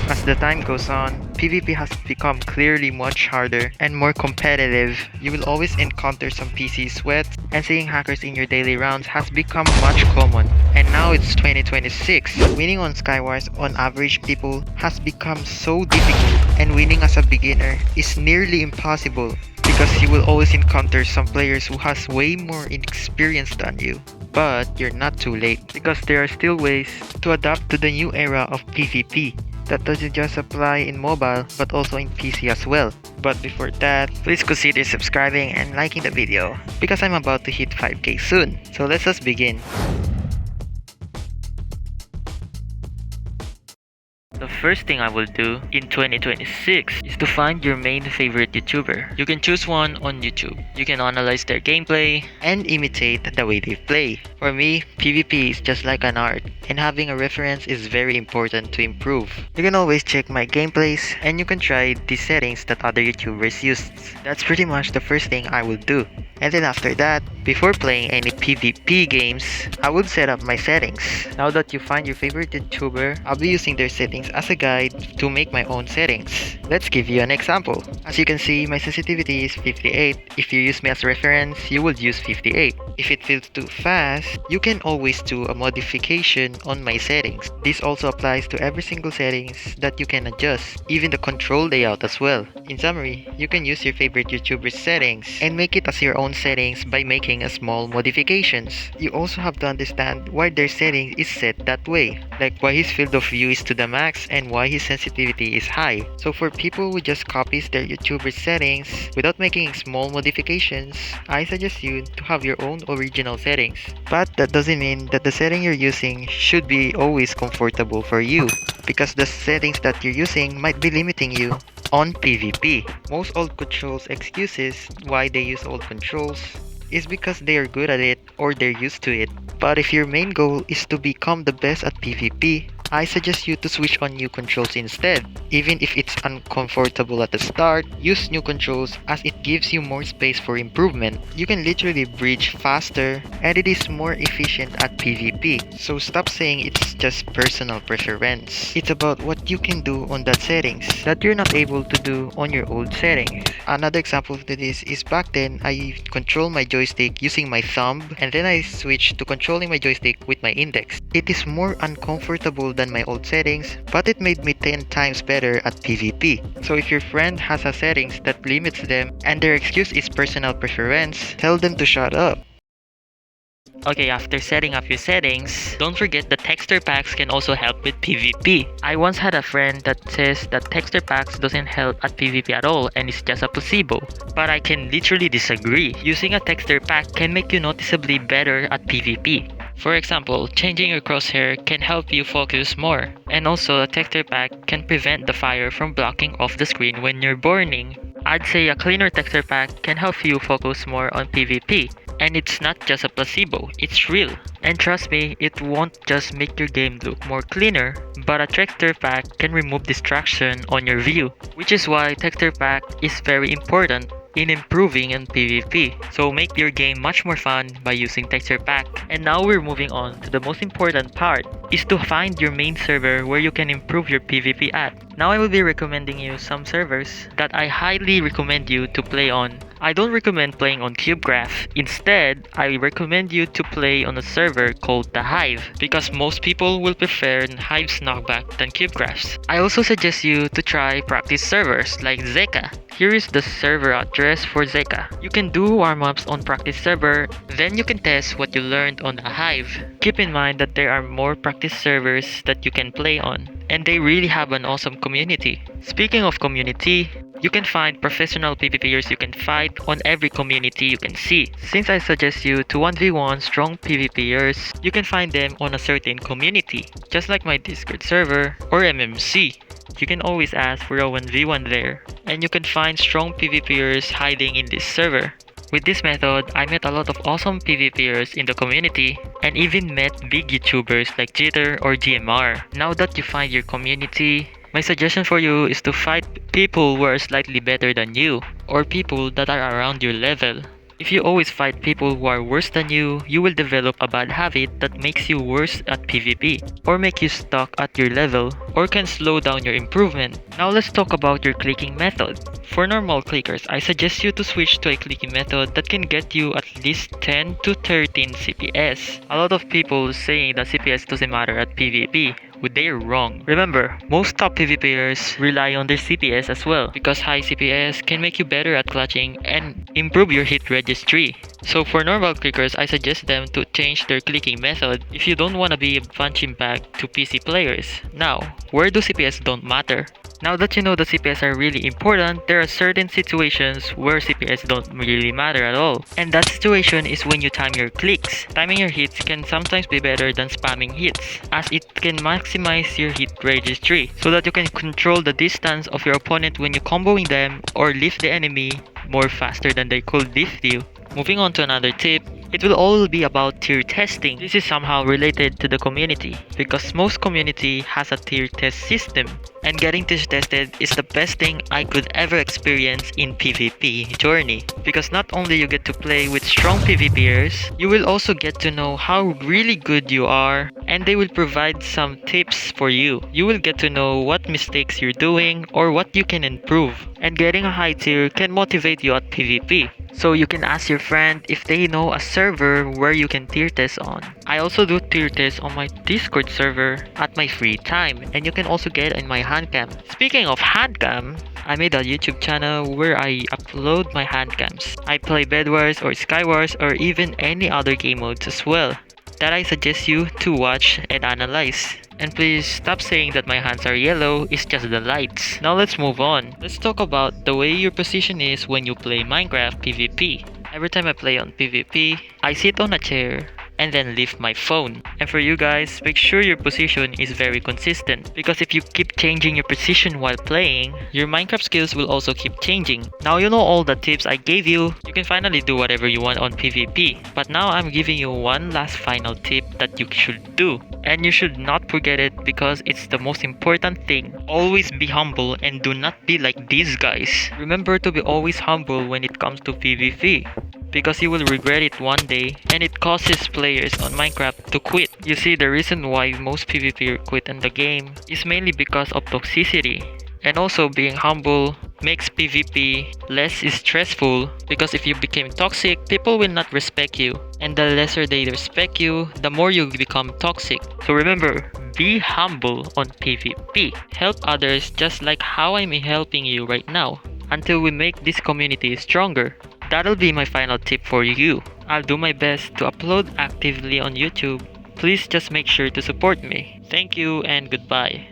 As the time goes on, PvP has become clearly much harder and more competitive. You will always encounter some PC sweats, and seeing hackers in your daily rounds has become much common. And now it's 2026. Winning on Skywars on average people has become so difficult, and winning as a beginner is nearly impossible because you will always encounter some players who has way more experience than you. But you're not too late because there are still ways to adapt to the new era of PvP. That doesn't just apply in mobile but also in PC as well. But before that, please consider subscribing and liking the video because I'm about to hit 5k soon. So let's just begin. The first thing I will do in 2026 is to find your main favorite YouTuber. You can choose one on YouTube. You can analyze their gameplay and imitate the way they play. For me, PvP is just like an art, and having a reference is very important to improve. You can always check my gameplays and you can try the settings that other YouTubers use. That's pretty much the first thing I will do. And then after that, before playing any PvP games, I would set up my settings. Now that you find your favorite YouTuber, I'll be using their settings as a guide to make my own settings. Let's give you an example. As you can see, my sensitivity is 58. If you use me as reference, you would use 58. If it feels too fast, you can always do a modification on my settings. This also applies to every single settings that you can adjust, even the control layout as well. In summary, you can use your favorite YouTuber's settings and make it as your own settings by making a small modifications. You also have to understand why their setting is set that way, like why his field of view is to the max and why his sensitivity is high. So for people who just copies their YouTuber settings without making small modifications, I suggest you to have your own original settings. But that doesn't mean that the setting you're using should be always comfortable for you, because the settings that you're using might be limiting you on PvP. Most old controls excuses why they use old controls is because they are good at it or they're used to it. But if your main goal is to become the best at PvP, I suggest you to switch on new controls instead. Even if it's uncomfortable at the start, use new controls as it gives you more space for improvement. You can literally bridge faster and it is more efficient at PvP. So stop saying it's just personal preference. It's about what you can do on that settings that you're not able to do on your old settings. Another example to this is back then I control my joystick using my thumb and then I switched to controlling my joystick with my index. It is more uncomfortable than my old settings, but it made me 10 times better at PvP. So if your friend has a settings that limits them and their excuse is personal preference, tell them to shut up. Okay, after setting up your settings, don't forget that texture packs can also help with PvP. I once had a friend that says that texture packs doesn't help at PvP at all and it's just a placebo. But I can literally disagree. Using a texture pack can make you noticeably better at PvP. For example, changing your crosshair can help you focus more. And also, a texture pack can prevent the fire from blocking off the screen when you're burning. I'd say a cleaner texture pack can help you focus more on PvP. And it's not just a placebo, it's real. And trust me, it won't just make your game look more cleaner, but a texture pack can remove distraction on your view, which is why texture pack is very important in improving in PvP. So make your game much more fun by using texture pack. And now we're moving on to the most important part, is to find your main server where you can improve your PvP at. Now I will be recommending you some servers that I highly recommend you to play on. I don't recommend playing on CubeGraph. Instead, I recommend you to play on a server called the Hive because most people will prefer Hive's knockback than CubeGraph's. I also suggest you to try practice servers like Zeka. Here is the server address for Zeka. You can do warm-ups on practice server, then you can test what you learned on the Hive. Keep in mind that there are more practice servers that you can play on, and they really have an awesome community. Speaking of community, you can find professional PvPers you can fight on every community you can see. Since I suggest you to 1v1 strong PvPers, you can find them on a certain community, just like my Discord server or MMC. You can always ask for a 1v1 there, and you can find strong PvPers hiding in this server. With this method, I met a lot of awesome PvPers in the community and even met big YouTubers like Jitter or GMR. Now that you find your community, my suggestion for you is to fight people who are slightly better than you or people that are around your level. If you always fight people who are worse than you will develop a bad habit that makes you worse at PvP, or make you stuck at your level, or can slow down your improvement. Now let's talk about your clicking method. For normal clickers, I suggest you to switch to a clicking method that can get you at least 10 to 13 CPS. A lot of people saying that CPS doesn't matter at PvP, but they're wrong. Remember, most top PvPers rely on their CPS as well, because high CPS can make you better at clutching and improve your hit registry. So for normal clickers, I suggest them to change their clicking method if you don't want to be a punching bag to PC players. Now, where do CPS don't matter? Now that you know that CPS are really important, there are certain situations where CPS don't really matter at all. And that situation is when you time your clicks. Timing your hits can sometimes be better than spamming hits, as it can maximize your hit registry, so that you can control the distance of your opponent when you comboing them or lift the enemy more faster than they could lift you. Moving on to another tip, it will all be about tier testing. This is somehow related to the community, because most community has a tier test system, and getting tier tested is the best thing I could ever experience in PvP journey, because not only you get to play with strong PvPers, you will also get to know how really good you are, and they will provide some tips for you. You will get to know what mistakes you're doing or what you can improve, and getting a high tier can motivate you at PvP. So you can ask your friend if they know a server where you can tier test on. I also do tier tests on my Discord server at my free time, and you can also get in my handcam. Speaking of handcam, I made a YouTube channel where I upload my handcams. I play Bed Wars or Skywars or even any other game modes as well that I suggest you to watch and analyze. And please stop saying that my hands are yellow, it's just the lights. Now let's move on. Let's talk about the way your position is when you play Minecraft PvP. Every time I play on PvP, I sit on a chair and then lift my phone. And for you guys, make sure your position is very consistent, because if you keep changing your position while playing, your Minecraft skills will also keep changing. Now you know all the tips I gave you, you can finally do whatever you want on PvP. But now I'm giving you one last final tip that you should do. And you should not forget it, because it's the most important thing. Always be humble and do not be like these guys. Remember to be always humble when it comes to PvP, because you will regret it one day, and it causes players on Minecraft to quit. You see, the reason why most PvPers quit in the game is mainly because of toxicity. And also, being humble makes PvP less stressful, because if you become toxic, people will not respect you. And the lesser they respect you, the more you become toxic. So remember, be humble on PvP. Help others just like how I'm helping you right now, until we make this community stronger. That'll be my final tip for you. I'll do my best to upload actively on YouTube. Please just make sure to support me. Thank you and goodbye.